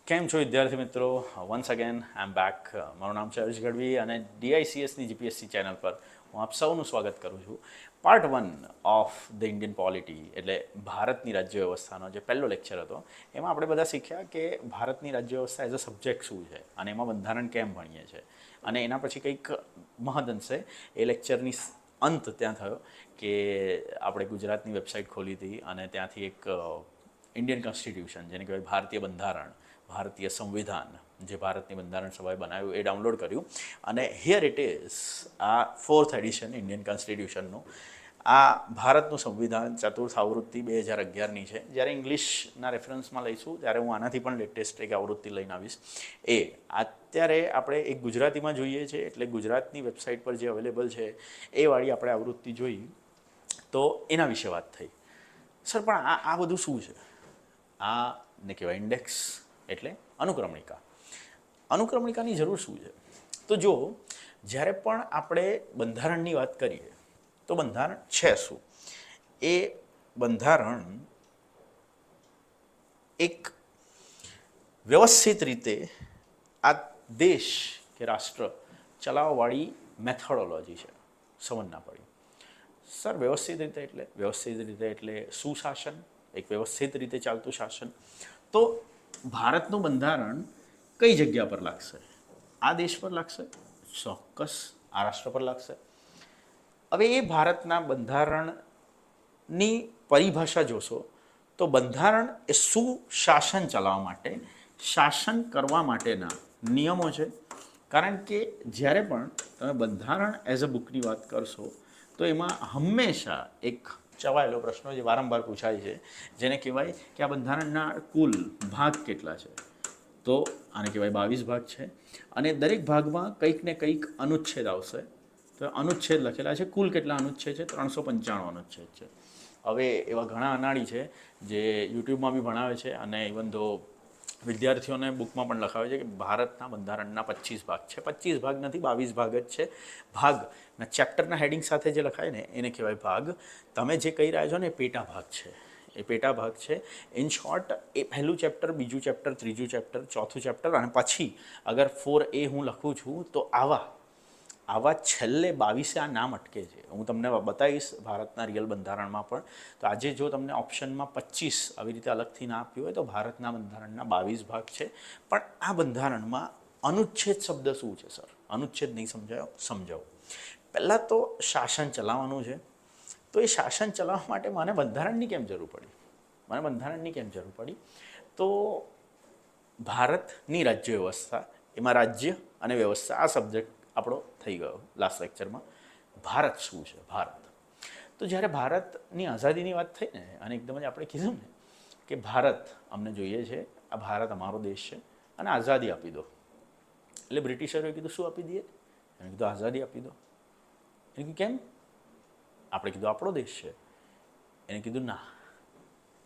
કેમ છો વિદ્યાર્થી મિત્રો? Once again I am back. મારું નામ છે હર્ષ ગઢવી અને ડીઆઈસીએસની જીપીએસસી ચેનલ પર હું આપ સૌનું સ્વાગત કરું છું. Part 1 of the Indian polity એટલે ભારતની રાજ્ય વ્યવસ્થાનો જે પહેલો લેક્ચર હતો એમાં આપણે બધા શીખ્યા કે ભારતની રાજ્ય વ્યવસ્થા એઝ અ સબ્જેક્ટ શું છે અને એમાં બંધારણ કેમ ભણીએ છીએ. અને એના પછી કંઈક મહદઅંશે એ લેક્ચરની અંત ત્યાં થયો કે આપણે ગુજરાતની વેબસાઇટ ખોલી હતી અને ત્યાંથી એક ઇન્ડિયન કોન્સ્ટિટ્યુશન જેને કહેવાય ભારતીય બંધારણ, ભારતીય સંવિધાન જે ભારતની બંધારણ સભાએ બનાવ્યું એ ડાઉનલોડ કર્યું અને હિયર ઇટ ઇઝ આ 4th એડિશન ઇન્ડિયન કોન્સ્ટિટ્યુશનનું. આ ભારતનું સંવિધાન ચતુર્થ આવૃત્તિ 2011ની છે. જ્યારે ઇંગ્લિશના રેફરન્સમાં લઈશું ત્યારે હું આનાથી પણ લેટેસ્ટ એક આવૃત્તિ લઈને આવીશ. અત્યારે આપણે એક ગુજરાતીમાં જોઈએ છે એટલે ગુજરાતની વેબસાઇટ પર જે અવેલેબલ છે એ વાળી આપણે આવૃત્તિ જોઈ તો એના વિશે વાત થઈ. સર પણ આ બધું શું છે? આને કહેવાય ઇન્ડેક્સ એટલે અનુક્રમણિકા. અનુક્રમણિકાની જરૂર શું છે? તો જો જ્યારે પણ આપણે બંધારણની વાત કરીએ તો બંધારણ છે શું? એ બંધારણ એક વ્યવસ્થિત રીતે આ દેશ કે રાષ્ટ્ર ચલાવવાળી મેથોડોલોજી છે. સમજ ના પડી. સર વ્યવસ્થિત રીતે એટલે સુશાસન, એક વ્યવસ્થિત રીતે ચાલતું શાસન. તો ભારતનું બંધારણ કઈ જગ્યા પર લાગશે? આ દેશ પર લાગશે? ચોક્કસ આ રાષ્ટ્ર પર લાગશે. હવે એ ભારતના બંધારણની પરિભાષા જોશો તો બંધારણ એ સુશાસન ચલાવવા માટે, શાસન કરવા માટેના નિયમો છે. કારણ કે જ્યારે પણ તમે બંધારણ એઝ અ બુકની વાત કરશો તો એમાં હંમેશા એક ચવાયેલો પ્રશ્ન જે વારંવાર પૂછાય છે જેને કહેવાય કે આ બંધારણના કુલ ભાગ કેટલા છે? તો આને કહેવાય 22 ભાગ છે અને દરેક ભાગમાં કંઈક ને કંઈક અનુચ્છેદ આવશે. તો અનુચ્છેદ લખેલા છે. કુલ કેટલા અનુચ્છેદ છે? 395 અનુચ્છેદ છે. હવે એવા ઘણા અનાળી છે જે યુટ્યુબમાં બી ભણાવે છે અને ઇવન ધો વિદ્યાર્થીઓને બુકમાં પણ લખાવે છે કે ભારતના બંધારણના 25 ભાગ છે. 25 ભાગ નથી, 22 ભાગ જ છે. ભાગના ચેપ્ટરના હેડિંગ સાથે જે લખાય ને એને કહેવાય ભાગ. તમે જે કહી રહ્યા છો ને એ પેટા ભાગ છે. એ પેટા ભાગ છે. ઇન શોર્ટ એ પહેલું ચેપ્ટર, બીજું ચેપ્ટર, ત્રીજું ચેપ્ટર, ચોથું ચેપ્ટર અને પછી અગર 4A હું લખું છું તો આવા છેલ્લે 22 આ નામ અટકે છે. હું તમને બતાવીશ ભારતના રિયલ બંધારણમાં પણ. તો આજે જો તમને ઓપ્શનમાં 25 આવી રીતે અલગથી ના આપ્યું હોય તો ભારતના બંધારણના 22 ભાગ છે. પણ આ બંધારણમાં અનુચ્છેદ શબ્દ શું છે સર? અનુચ્છેદ નહીં સમજાવો. પહેલાં તો શાસન ચલાવવાનું છે. તો એ શાસન ચલાવવા માટે મને બંધારણની કેમ જરૂર પડી? તો ભારતની રાજ્ય વ્યવસ્થા, એમાં રાજ્ય અને વ્યવસ્થા આ સબ્જેક્ટ આપણો થઈ ગયો લાસ્ટ લેક્ચરમાં. ભારત શું છે? તો જ્યારે ભારતની આઝાદીની વાત થઈ ને અને એકદમ જ આપણે કીધું ને કે ભારત અમને જોઈએ છે, આ ભારત અમારો દેશ છે અને આઝાદી આપી દો. એટલે બ્રિટિશરોએ કીધું શું આપી દઈએ? એને કીધું આઝાદી આપી દો. એને કીધું કેમ? આપણે કીધું આપણો દેશ છે. એને કીધું ના.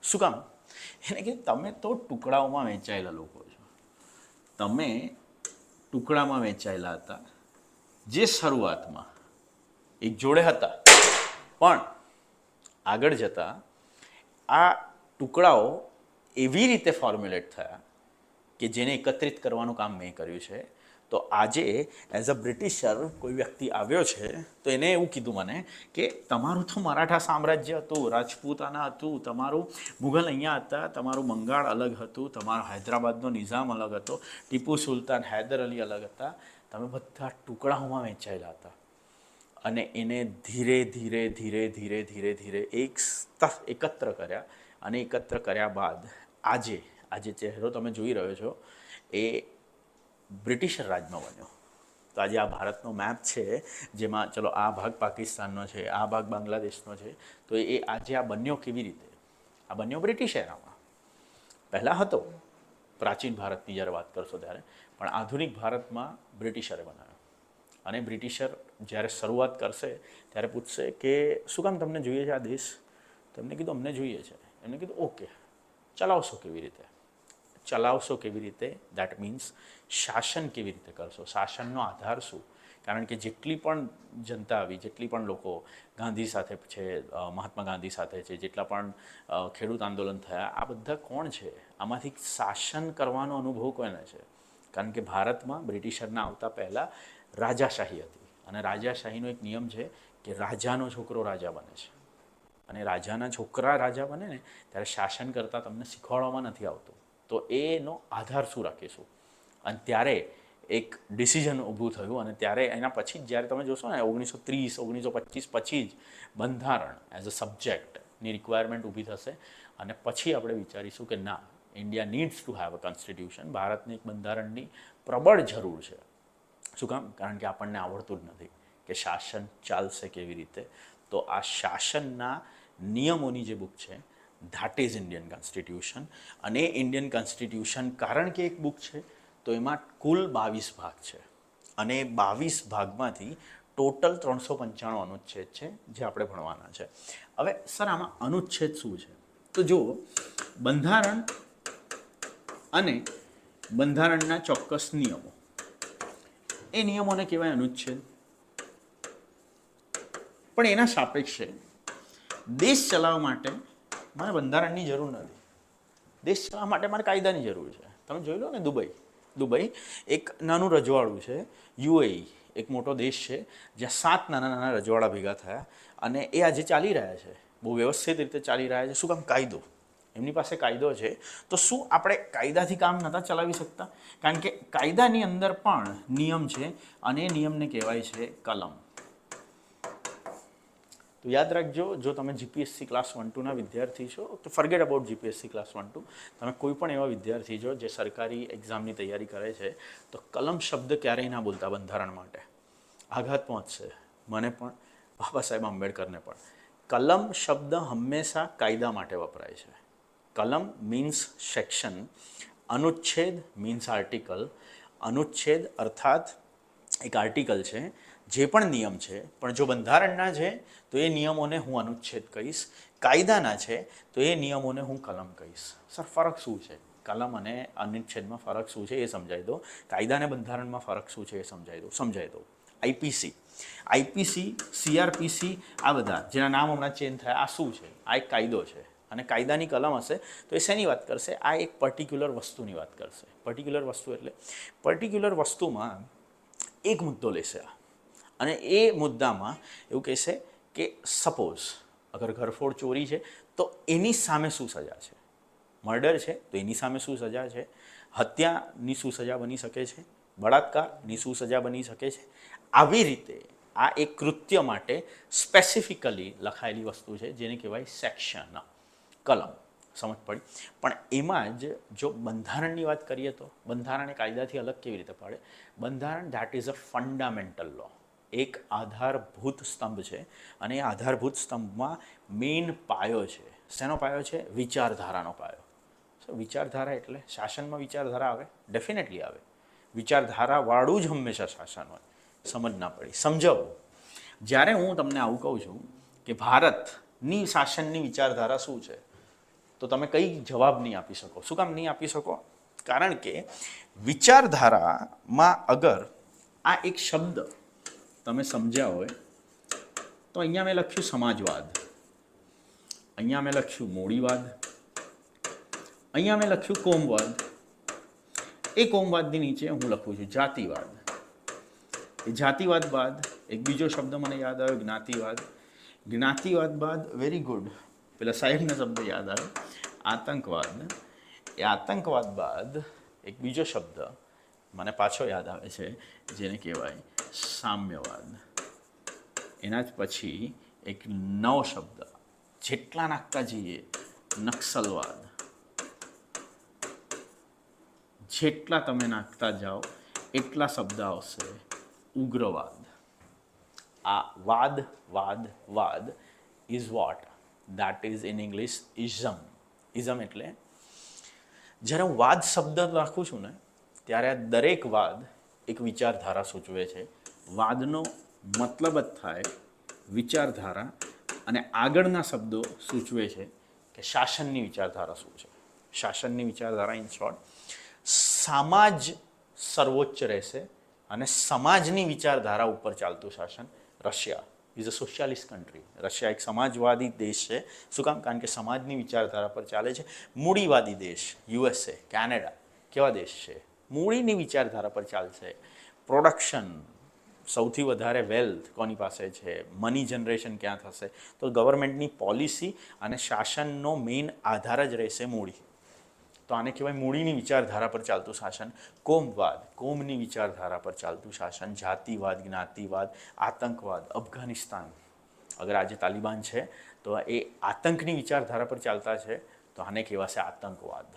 શું કામ? એને કીધું તમે તો ટુકડાઓમાં વહેંચાયેલા લોકો છો. તમે ટુકડામાં વહેંચાયેલા હતા જે શરૂઆતમાં એક જોડે હતા, પણ આગળ જતાં આ ટુકડાઓ એવી રીતે ફોર્મ્યુલેટ થયા કે જેને એકત્રિત કરવાનું કામ મેં કર્યું છે. તો આજે એઝ અ બ્રિટિશર કોઈ વ્યક્તિ આવ્યો છે તો એને એવું કીધું મને કે તમારું તો મરાઠા સામ્રાજ્ય હતું, રાજપૂતાના હતું, તમારું મુઘલ અહીંયા હતા, તમારું બંગાળ અલગ હતું, તમારો હૈદરાબાદનો નિઝામ અલગ હતો, ટીપુ સુલતાન, હૈદર અલી અલગ હતા. તમે બધા ટુકડાઓમાં વહેંચાયેલા હતા અને એને ધીરે ધીરે એકત્ર કર્યા. અને એકત્ર કર્યા બાદ આજે ચહેરો તમે જોઈ રહ્યો છો એ બ્રિટિશર રાજમાં બન્યો. તો આજે આ ભારતનો મેપ છે જેમાં ચલો આ ભાગ પાકિસ્તાનનો છે, આ ભાગ બાંગ્લાદેશનો છે. તો એ આજે આ બન્યો કેવી રીતે? આ બન્યો બ્રિટિશ એરામાં. પહેલાં હતો પ્રાચીન ભારતની જ્યારે વાત કરશો ત્યારે, પણ આધુનિક ભારતમાં બ્રિટિશરે બનાવ્યો. અને બ્રિટિશર જ્યારે શરૂઆત કરશે ત્યારે પૂછશે કે શું કામ તમને જોઈએ છે આ દેશ? તો એમને કીધું અમને જોઈએ છે. એમને કીધું ઓકે, ચલાવશો કેવી રીતે? ચલાવશો કેવી રીતે, દેટ મીન્સ શાસન કેવી રીતે કરશો, શાસનનો આધાર શું. કારણ કે જેટલી પણ જનતા આવી, જેટલી પણ લોકો ગાંધી સાથે છે, મહાત્મા ગાંધી સાથે છે, જેટલા પણ ખેડૂત આંદોલન થયા, આ બધા કોણ છે? આમાંથી શાસન કરવાનો અનુભવ કોને છે? કારણ કે ભારતમાં બ્રિટિશરના આવતા પહેલાં રાજાશાહી હતી, અને રાજાશાહીનો એક નિયમ છે કે રાજાનો છોકરો રાજા બને છે, અને રાજાના છોકરા રાજા બને ને ત્યારે શાસન કરતાં તમને શીખવાડવામાં નથી આવતું. તો એનો આધાર શું રાખીશું? અને ત્યારે એક ડિસિઝન ઊભું થયું, અને ત્યારે એના પછી જ જ્યારે તમે જોશો ને 1930, 1925 પછી જ બંધારણ એઝ અ સબ્જેક્ટની રિક્વાયરમેન્ટ ઊભી થશે, અને પછી આપણે વિચારીશું કે ના, India needs to have a constitution. ભારતને એક બંધારણની પ્રબળ જરૂર છે. શું કામ? કારણ કે આપણને આવડતું જ નથી કે શાસન ચાલશે કેવી રીતે. તો આ શાસનના નિયમોની જે બુક છે, ધેટ ઇઝ ઇન્ડિયન કોન્સ્ટિટ્યુશન. અને ઇન્ડિયન કોન્સ્ટિટ્યુશન કારણ કે એક બુક છે, તો એમાં કુલ 22 ભાગ છે, અને 22 ભાગમાંથી ટોટલ 395 અનુચ્છેદ છે જે આપણે ભણવાના છે. હવે સર, આમાં અનુચ્છેદ શું છે? તો જુઓ, બંધારણ અને બંધારણના ચોક્કસ નિયમો, એ નિયમોને કહેવાય અનુચ્છેદ. પણ એના સાપેક્ષે દેશ ચલાવવા માટે મારે બંધારણની જરૂર નથી. દેશ ચલાવવા માટે મારે કાયદાની જરૂર છે. તમે જોઈ લો ને, દુબઈ એક નાનું રજવાડું છે. યુએઈ એક મોટો દેશ છે જ્યાં 7 નાના રજવાડા ભેગા થયા, અને એ આજે ચાલી રહ્યા છે, બહુ વ્યવસ્થિત રીતે ચાલી રહ્યા છે. શું કામ? કાયદો. એમની પાસે કાયદો છે. તો શું આપણે કાયદાથી કામ નહોતા ચલાવી શકતા? કારણ કે કાયદાની અંદર પણ નિયમ છે, અને એ નિયમને કહેવાય છે કલમ. તો યાદ રાખજો, જો તમે જીપીએસસી ક્લાસ 1-2ના વિદ્યાર્થી છો તો ફર્ગેટ અબાઉટ જીપીએસસી ક્લાસ 1-2. તમે કોઈ પણ એવા વિદ્યાર્થી છો જે સરકારી એક્ઝામની તૈયારી કરે છે, તો કલમ શબ્દ ક્યારેય ના બોલતા બંધારણ માટે. આઘાત પહોંચશે મને પણ, બાબા સાહેબ આંબેડકરને પણ. કલમ શબ્દ હંમેશા કાયદા માટે વપરાય છે. કલમ મીન્સ સેક્શન, અનુચ્છેદ મીન્સ આર્ટિકલ. અનુચ્છેદ અર્થાત એક આર્ટિકલ છે, જે પણ નિયમ છે, પણ જો બંધારણના છે તો એ નિયમોને હું અનુચ્છેદ કહીશ. કાયદાના છે તો એ નિયમોને હું કલમ કહીશ. સર, ફરક શું છે? કલમ અને અનુચ્છેદમાં ફરક શું છે એ સમજાવી દો. કાયદા અને બંધારણમાં ફરક શું છે એ સમજાવી દો. આઈપીસી, સીઆરપીસી, આ બધા જેના નામ હમણાં ચેન્જ થયા, આ શું છે? આ એક કાયદો છે, અને કાયદાની કલમ હશે તો એ શેની વાત કરશે? આ એક પર્ટિક્યુલર વસ્તુની વાત કરશે. પર્ટિક્યુલર વસ્તુ એટલે પર્ટિક્યુલર વસ્તુમાં એક મુદ્દો લેશે, અને એ મુદ્દામાં એવું કહેશે કે સપોઝ અગર ઘરફોડ ચોરી છે તો એની સામે શું સજા છે? મર્ડર છે તો એની સામે શું સજા છે? હત્યાની શું સજા બની શકે છે? બળાત્કારની શું સજા બની શકે છે? આવી રીતે આ એક કૃત્ય માટે સ્પેસિફિકલી લખાયેલી વસ્તુ છે, જેને કહેવાય સેક્શન, કલમ. સમજ પડી? પણ એમાં જ જો બંધારણની વાત કરીએ તો બંધારણ એ કાયદાથી અલગ કેવી રીતે પડે? બંધારણ ધેટ ઇઝ અ ફંડામેન્ટલ લો, એક આધારભૂત સ્તંભ છે, અને એ આધારભૂત સ્તંભમાં મેઇન પાયો છે. શેનો પાયો છે? વિચારધારાનો પાયો. વિચારધારા એટલે શાસનમાં વિચારધારા આવે? ડેફિનેટલી આવે. વિચારધારાવાળું જ હંમેશા શાસન હોય. સમજ ના પડી? સમજાવું. જ્યારે હું તમને આવું કહું છું કે ભારતની શાસનની વિચારધારા શું છે, તો તમે કંઈ જવાબ નહીં આપી શકો. શું કામ નહીં આપી શકો? કારણ કે વિચારધારામાં અગર આ એક શબ્દ તમે સમજ્યા હોય તો અહીંયા મેં લખ્યું સમાજવાદ, અહીંયા મેં લખ્યું મૂડીવાદ, અહીંયા મેં લખ્યું કોમવાદ. એ કોમવાદની નીચે હું લખું છું જાતિવાદ. એ જાતિવાદ બાદ એક બીજો શબ્દ મને યાદ આવ્યો, જ્ઞાતિવાદ. જ્ઞાતિવાદ બાદ વેરી ગુડ, પેલા સાહેબનો શબ્દ યાદ આવ્યો, આતંકવાદ. એ આતંકવાદ બાદ એક બીજો શબ્દ મને પાછો યાદ આવે છે, જેને કહેવાય સામ્યવાદ. એના જ પછી એક નવો શબ્દ, જેટલા નાખતા જઈએ નક્સલવાદ. જેટલા તમે નાખતા જાઓ એટલા શબ્દ આવશે ઉગ્રવાદ. આ વાદ વાદ વાદ is what? That is in English ism. Ism એટલે જ્યારે હું વાદ શબ્દ નાખું છું ને, ત્યારે આ દરેક વાદ એક વિચારધારા સૂચવે છે. વાદનો મતલબ જ થાય વિચારધારા, અને આગળના શબ્દો સૂચવે છે કે શાસનની વિચારધારા શું છે. શાસનની વિચારધારા ઇન શોર્ટ સમાજ સર્વોચ્ચ રહેશે અને સમાજની વિચારધારા ઉપર ચાલતું શાસન. Russia is a socialist country. Russia એક સમાજવાદી દેશ છે. શું કામ? કારણ કે સમાજની વિચારધારા પર ચાલે છે. મૂડીવાદી દેશ યુએસએ, કેનેડા કેવા દેશ છે? મૂડીની વિચારધારા પર ચાલશે. પ્રોડક્શન, સૌથી વધારે વેલ્થ કોની પાસે છે, મની જનરેશન ક્યાં થશે, તો ગવર્મેન્ટની પોલિસી અને શાસનનો મેઇન આધાર જ રહેશે મૂડી. તો આને કહેવાય મૂડીની વિચારધારા પર ચાલતું શાસન. કોમવાદ, કોમની વિચારધારા પર ચાલતું શાસન. જાતિવાદ, જ્ઞાતિવાદ, આતંકવાદ. અફઘાનિસ્તાન અગર આજે તાલિબાન છે તો એ આતંકની વિચારધારા પર ચાલતા છે, તો આને કહેવાશે આતંકવાદ.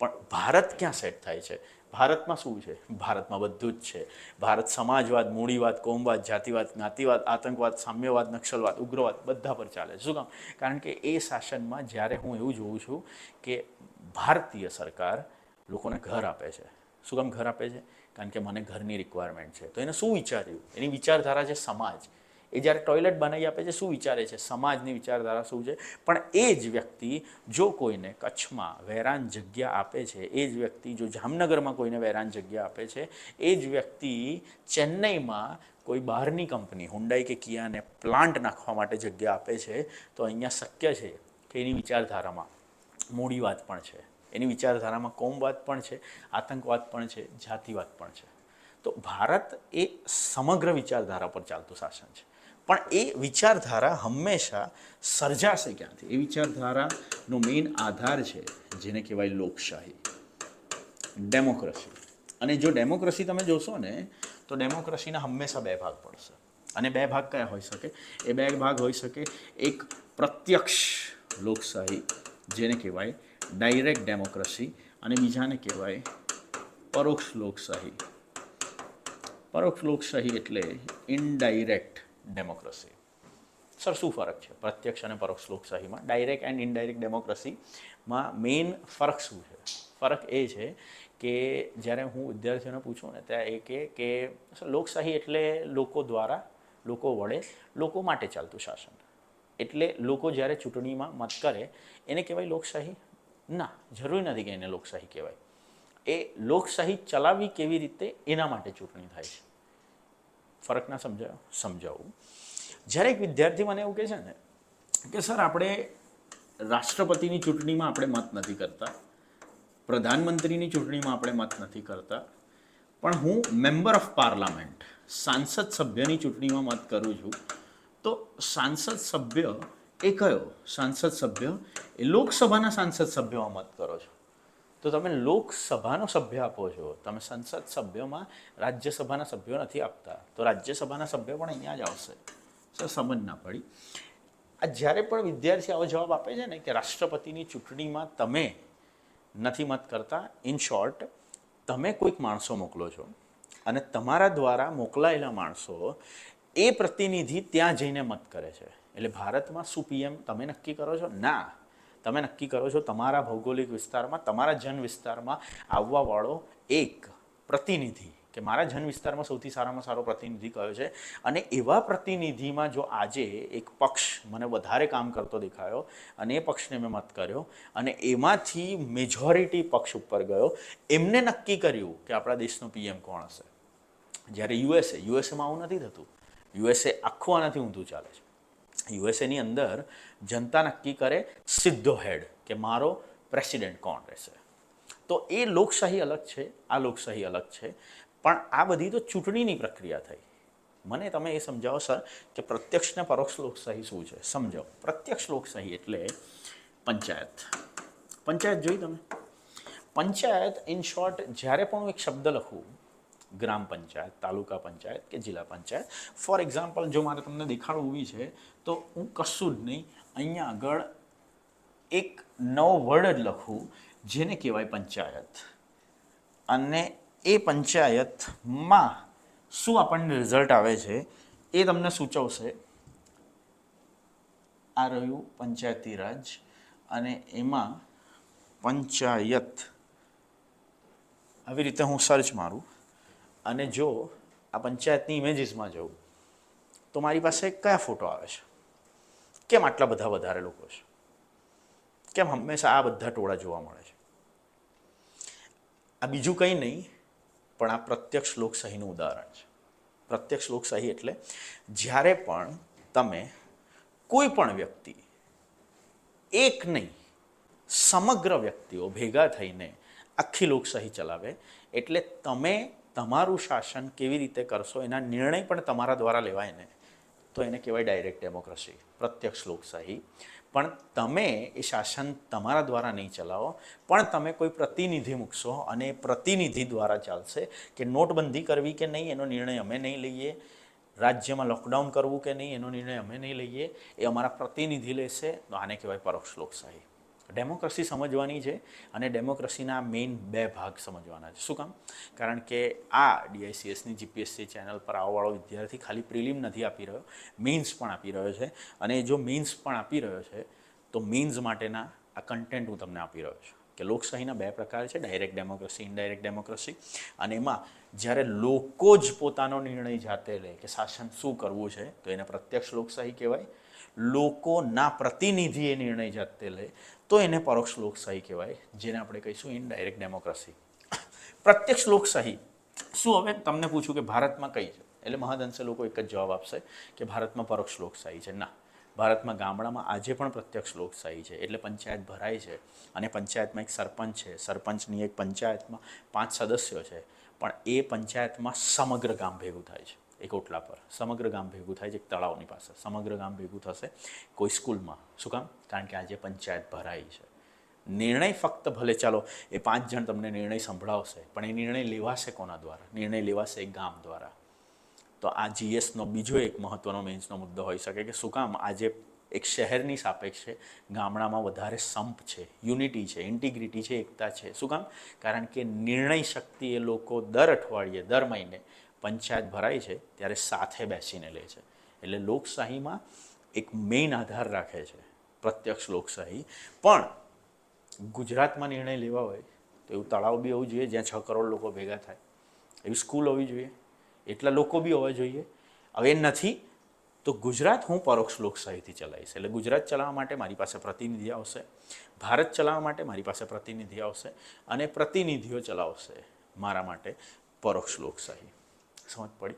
પણ ભારત ક્યાં સેટ થાય છે? ભારતમાં શું છે? ભારતમાં બધું જ છે. ભારત સમાજવાદ, મૂડીવાદ, કોમવાદ, જાતિવાદ, જ્ઞાતિવાદ, આતંકવાદ, સામ્યવાદ, નક્સલવાદ, ઉગ્રવાદ બધા પર ચાલે. શું કામ? કારણ કે એ શાસનમાં જ્યારે હું એવું જોઉં છું કે ભારતીય સરકાર લોકોને ઘર આપે છે. શું કામ ઘર આપે છે? કારણ કે મને ઘરની રિક્વાયરમેન્ટ છે. તો એને શું વિચાર્યું? એની વિચારધારા છે સમાજ. એ જ્યારે ટોયલેટ બનાવી આપે છે, શું વિચારે છે? સમાજની વિચારધારા શું છે? પણ એ જ વ્યક્તિ જો કોઈને કચ્છમાં વેરાન જગ્યા આપે છે, એ જ વ્યક્તિ જો જામનગરમાં કોઈને વેરાન જગ્યા આપે છે, એ જ વ્યક્તિ ચેન્નઈમાં કોઈ બહારની કંપની હુન્ડાઈ કે કિયાને પ્લાન્ટ નાખવા માટે જગ્યા આપે છે, તો અહીંયા શક્ય છે કે એની વિચારધારામાં મૂડીવાદ પણ છે, એની વિચારધારામાં કોમવાદ પણ છે, આતંકવાદ પણ છે, જાતિવાદ પણ છે. તો ભારત એ સમગ્ર વિચારધારા પર ચાલતું શાસન છે. પણ એ વિચારધારા હંમેશા સર્જાશે ક્યાંથી? એ વિચારધારાનો મેઇન આધાર છે જેને કહેવાય લોકશાહી, ડેમોક્રેસી. અને જો ડેમોક્રેસી તમે જોશો ને તો ડેમોક્રેસીના હંમેશા બે ભાગ પડશે. અને બે ભાગ કયા હોઈ શકે? એ બે ભાગ હોઈ શકે, એક પ્રત્યક્ષ લોકશાહી જેને કહેવાય ડાયરેક્ટ ડેમોક્રેસી, અને બીજાને કહેવાય પરોક્ષ લોકશાહી. પરોક્ષ લોકશાહી એટલે ઇનડાયરેક્ટ ડેમોક્રેસી. સર શું ફરક છે પ્રત્યક્ષ અને પરોક્ષ લોકશાહીમાં? ડાયરેક્ટ એન્ડ ઇનડાયરેક્ટ ડેમોક્રેસીમાં મેઇન ફરક શું છે? ફરક એ છે કે જ્યારે હું વિદ્યાર્થીઓને પૂછું ને ત્યાં એ કે લોકશાહી એટલે લોકો દ્વારા, લોકો વડે, લોકો માટે ચાલતું શાસન. એટલે લોકો જ્યારે ચૂંટણીમાં મત કરે એને કહેવાય લોકશાહી? ના, જરૂરી નથી કે એને લોકશાહી કહેવાય. એ લોકશાહી ચલાવવી કેવી રીતે એના માટે ચૂંટણી થાય છે. ફરક ના સમજાયો? સમજાવું. જ્યારે એક વિદ્યાર્થી મને એવું કહે છે ને કે સર આપણે રાષ્ટ્રપતિની ચૂંટણીમાં આપણે મત નથી કરતા, પ્રધાનમંત્રીની ચૂંટણીમાં આપણે મત નથી કરતા, પણ હું મેમ્બર ઓફ પાર્લામેન્ટ, સાંસદ સભ્યની ચૂંટણીમાં મત કરું છું, તો સાંસદ સભ્ય એ કયો? સાંસદ સભ્ય એ લોકસભાના સાંસદ સભ્યોમાં મત કરો છો. તો તમે લોકસભાનો સભ્ય આપો છો, તમે સંસદ સભ્યોમાં રાજ્યસભાના સભ્યો નથી આપતા, તો રાજ્યસભાના સભ્યો પણ અહીંયા જ આવશે. સર સમજ ના પડી. આ જ્યારે પણ વિદ્યાર્થી આવો જવાબ આપે છે ને કે રાષ્ટ્રપતિની ચૂંટણીમાં તમે નથી મત કરતા, ઇન શોર્ટ તમે કોઈક માણસો મોકલો છો અને તમારા દ્વારા મોકલાયેલા માણસો એ પ્રતિનિધિ ત્યાં જઈને મત કરે છે. એટલે ભારતમાં શું પીએમ તમે નક્કી કરો છો? ના, તમે નક્કી કરો છો તમારા ભૌગોલિક વિસ્તારમાં, તમારા જન વિસ્તારમાં આવવાવાળો એક પ્રતિનિધિ કે મારા જન વિસ્તારમાં સૌથી સારામાં સારો પ્રતિનિધિ કયો છે. અને એવા પ્રતિનિધિમાં જો આજે એક પક્ષ મને વધારે કામ કરતો દેખાયો અને એ પક્ષને મેં મત કર્યો અને એમાંથી મેજોરિટી પક્ષ ઉપર ગયો, એમને નક્કી કર્યું કે આપણા દેશનો પીએમ કોણ હશે. જ્યારે યુએસએમાં આવું નથી થતું. યુએસએ આખું આનાથી ઊંધું ચાલે છે. યુએસએની અંદર જનતા નક્કી કરે સીધો હેડ કે મારો પ્રેસિડેન્ટ કોણ રહેશે. તો એ લોકશાહી અલગ છે, આ લોકશાહી અલગ છે. પણ આ બધી તો ચૂંટણીની પ્રક્રિયા થઈ. મને તમે એ સમજાવો સર કે પ્રત્યક્ષ ને પરોક્ષ લોકશાહી શું છે? સમજાવો. પ્રત્યક્ષ લોકશાહી એટલે પંચાયત. પંચાયત જોઈ તમે? પંચાયત ઇન શોર્ટ જ્યારે પણ હું એક શબ્દ લખું, ગ્રામ પંચાયત, તાલુકા પંચાયત કે જિલ્લા પંચાયત, ફોર એક્ઝામ્પલ જો મારે તમને દેખાડવું છે તો હું કશું જ નહીં, અહીંયા આગળ એક નવો વર્ડ જ લખું જેને કહેવાય પંચાયત, અને એ પંચાયતમાં શું આપણને રિઝલ્ટ આવે છે એ તમને સૂચવશે. આ રહ્યું પંચાયતી રાજ અને એમાં પંચાયત. આવી રીતે હું સર્ચ મારું અને જો આ પંચાયતની ઇમેજીસમાં જાઉં તો મારી પાસે કયા ફોટો આવે છે? કેમ આટલા બધા વધારે લોકો છે? કેમ હંમેશા આ બધા ટોળા જોવા મળે છે? આ બીજું કંઈ નહીં પણ આ પ્રત્યક્ષ લોકશાહીનું ઉદાહરણ છે. પ્રત્યક્ષ લોકશાહી એટલે જ્યારે પણ તમે કોઈ પણ વ્યક્તિ, એક નહીં સમગ્ર વ્યક્તિઓ ભેગા થઈને આખી લોકશાહી ચલાવે, એટલે તમે તમારું શાસન કેવી રીતે કરશો એના નિર્ણય પણ તમારા દ્વારા લેવાય ને, તો એને કહેવાય ડાયરેક્ટ ડેમોક્રેસી, પ્રત્યક્ષ લોકશાહી. પણ તમે એ શાસન તમારા દ્વારા નહીં ચલાવો, પણ તમે કોઈ પ્રતિનિધિ મૂકશો અને એ પ્રતિનિધિ દ્વારા ચાલશે કે નોટબંધી કરવી કે નહીં એનો નિર્ણય અમે નહીં લઈએ, રાજ્યમાં લોકડાઉન કરવું કે નહીં એનો નિર્ણય અમે નહીં લઈએ, એ અમારા પ્રતિનિધિ લેશે. તો આને કહેવાય પરોક્ષ લોકશાહી. ડેમોક્રેસી સમજવાની છે અને ડેમોક્રેસીના મેઇન 2 ભાગ સમજવાના છે. શું કામ? કારણ કે આ DICSની GPSC ચેનલ પર આવવાવાળો વિદ્યાર્થી ખાલી પ્રિલિમ નથી આપી રહ્યો, મેઇન્સ પણ આપી રહ્યો છે. અને જો મેઇન્સ પણ આપી રહ્યો છે તો મેઇન્સ માટેના આ કન્ટેન્ટ હું તમને આપી રહ્યો છું કે લોકશાહીના 2 પ્રકાર છે, ડાયરેક્ટ ડેમોક્રેસી, ઇનડાયરેક્ટ ડેમોક્રેસી. અને એમાં જ્યારે લોકો જ પોતાનો નિર્ણય જાતે લે કે શાસન શું કરવું છે, તો એને પ્રત્યક્ષ લોકશાહી કહેવાય. લોકોના પ્રતિનિધિ એ નિર્ણય જાતે લે તો એને પરોક્ષ લોકશાહી કહેવાય, જેને આપણે કહીશું ઇનડાયરેક્ટ ડેમોક્રેસી. પ્રત્યક્ષ લોકશાહી શું? હવે તમને પૂછું કે ભારતમાં કઈ છે, એટલે મહદઅંશે લોકો એક જ જવાબ આપશે કે ભારતમાં પરોક્ષ લોકશાહી છે. ના, ભારતમાં ગામડામાં આજે પણ પ્રત્યક્ષ લોકશાહી છે. એટલે પંચાયત ભરાય છે અને પંચાયતમાં એક સરપંચ છે, સરપંચની એક પંચાયતમાં 5 સદસ્યો છે, પણ એ પંચાયતમાં સમગ્ર ગામ ભેગું થાય છે. એક ઓટલા પર સમગ્ર ગામ ભેગું થાય છે, એક તળાવની પાસે સમગ્ર ગામ ભેગું થશે કોઈ સ્કૂલમાં. શું કામ? કારણ કે આજે પંચાયત ભરાઈ છે. નિર્ણય ફક્ત ભલે ચાલો એ 5 જણ તમને નિર્ણય સંભળાવશે, પણ એ નિર્ણય લેવાશે કોના દ્વારા? નિર્ણય લેવાશે એક ગામ દ્વારા. તો આ GSનો બીજો એક મહત્ત્વનો મેન્સનો મુદ્દો હોઈ શકે કે શું કામ આજે એક શહેરની સાપેક્ષે ગામડામાં વધારે સંપ છે, યુનિટી છે, ઇન્ટિગ્રિટી છે, એકતા છે. શું કામ? કારણ કે નિર્ણય શક્તિ એ લોકો દર અઠવાડિયે, દર મહિને પંચાયત ભરાય છે ત્યારે સાથે બેસીને લે છે. એટલે લોકશાહીમાં એક મેઇન આધાર રાખે છે પ્રત્યક્ષ લોકશાહી. પણ ગુજરાતમાં નિર્ણય લેવા હોય તો એવું તળાવ બી હોવું જોઈએ જ્યાં 6 કરોડ લોકો ભેગા થાય, એવી સ્કૂલ હોવી જોઈએ, એટલા લોકો બી હોવા જોઈએ. હવે એ નથી તો ગુજરાત હું પરોક્ષ લોકશાહીથી ચલાવીશ. એટલે ગુજરાત ચલાવવા માટે મારી પાસે પ્રતિનિધિ આવશે, ભારત ચલાવવા માટે મારી પાસે પ્રતિનિધિ આવશે, અને પ્રતિનિધિઓ ચલાવશે મારા માટે પરોક્ષ લોકશાહી. સમજ પડી?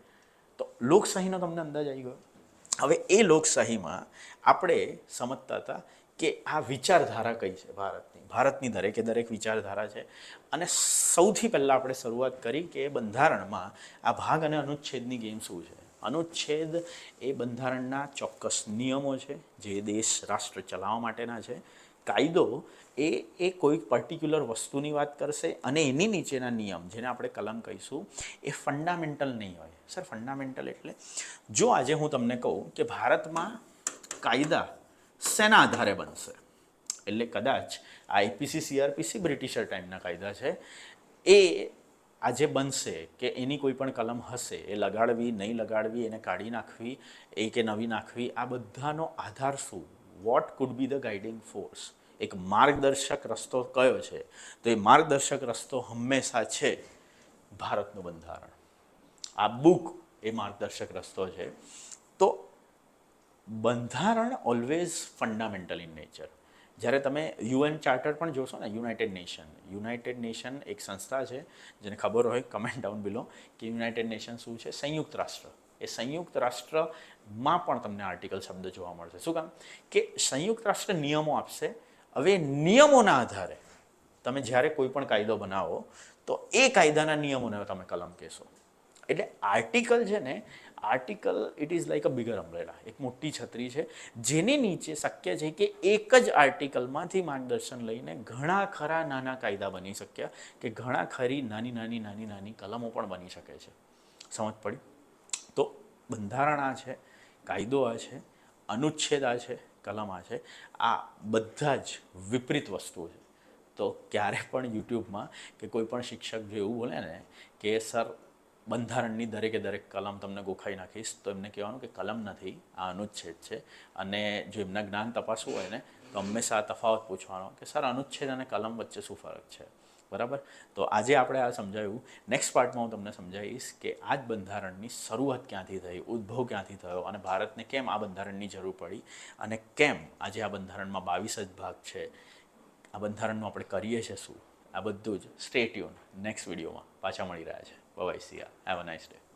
તો લોકશાહીનો તમને અંદાજ આવી ગયો. હવે એ લોકશાહીમાં આપણે સમજતા હતા કે આ વિચારધારા કઈ છે ભારતની દરેકે દરેક વિચારધારા છે. અને સૌથી પહેલાં આપણે શરૂઆત કરી કે બંધારણમાં આ ભાગ અને અનુચ્છેદની ગેમ શું છે. અનુચ્છેદ એ બંધારણના ચોક્કસ નિયમો છે જે દેશ રાષ્ટ્ર ચલાવવા માટેના છે. કાયદો એ કોઈ પર્ટિક્યુલર વસ્તુની વાત કરશે અને એની નીચેના નિયમ જેને આપણે કલમ કહીશું એ ફંડામેન્ટલ નહીં હોય. સર ફંડામેન્ટલ એટલે જો આજે હું તમને કહું કે ભારતમાં કાયદા શેના આધારે બનશે, એટલે કદાચ IPC CRPC બ્રિટિશર ટાઈમના કાયદા છે, એ આજે બનશે કે એની કોઈ પણ કલમ હશે એ લગાડવી નહીં લગાડવી, એને કાઢી નાખવી એ કે નવી નાખવી, આ બધાનો આધાર શું? Vote food B the guiding force? એક માર્ગદર્શક રસ્તો કયો છે? તો એ માર્ગદર્શક રસ્તો હંમેશા છે ભારતનું બંધારણ. આ બુક એ માર્ગદર્શક રસ્તો છે. તો બંધારણ ઓલવેઝ ફંડામેન્ટલ ઇન નેચર. જ્યારે તમે UN ચાર્ટર પણ જોશો ને, યુનાઇટેડ નેશન એક સંસ્થા છે, જેને ખબર હોય કમેન્ટ ડાઉન બિલો કે યુનાઇટેડ નેશન શું છે. સંયુક્ત રાષ્ટ્ર, એ સંયુક્ત રાષ્ટ્રમાં પણ તમને આર્ટિકલ શબ્દ જોવા મળશે. શું કામ? કે સંયુક્ત રાષ્ટ્ર નિયમો આપશે. હવે નિયમોના આધારે તમે જ્યારે કોઈ પણ કાયદો બનાવો તો એ કાયદાના નિયમોને તમે કલમ કહેશો. એટલે આર્ટિકલ છે ને, article it is like a bigger umbrella, એક મોટી છત્રી છે જેની નીચે શક્ય છે કે એક જ આર્ટિકલમાંથી માર્ગદર્શન લઈને ઘણા ખરા નાના કાયદા બની શક્યા, કે ઘણા ખરી નાની કલમો પણ બની શકે છે. સમજ પડી? તો બંધારણ આ છે, કાયદો આ છે, અનુચ્છેદ આ છે, કલમ આ છે. આ બધા જ વિપરીત વસ્તુઓ છે. તો ક્યારે પણ યુટ્યુબમાં કે કોઈ પણ શિક્ષક જો એવું બોલે ને કે સર બંધારણની દરેકે દરેક કલમ તમને ગોખાઈ નાખીશ, તો એમને કહેવાનું કે કલમ નથી, આ અનુચ્છેદ છે. અને જો એમના જ્ઞાન તપાસવું હોય ને તો હંમેશા આ તફાવત પૂછવાનો કે સર અનુચ્છેદ અને કલમ વચ્ચે શું ફરક છે. બરાબર? તો આજે આપણે આ સમજાવ્યું. નેક્સ્ટ પાર્ટમાં હું તમને સમજાવીશ કે આ જ બંધારણની શરૂઆત ક્યાંથી થઈ, ઉદ્ભવ ક્યાંથી થયો, અને ભારતને કેમ આ બંધારણની જરૂર પડી, અને કેમ આજે આ બંધારણમાં 22 જ ભાગ છે. આ બંધારણનું આપણે કરીએ છીએ શું, આ બધું જ સ્ટે ટ્યુન નેક્સ્ટ વિડીયોમાં પાછા મળી રહ્યા છે. Bye, see ya, have a nice day.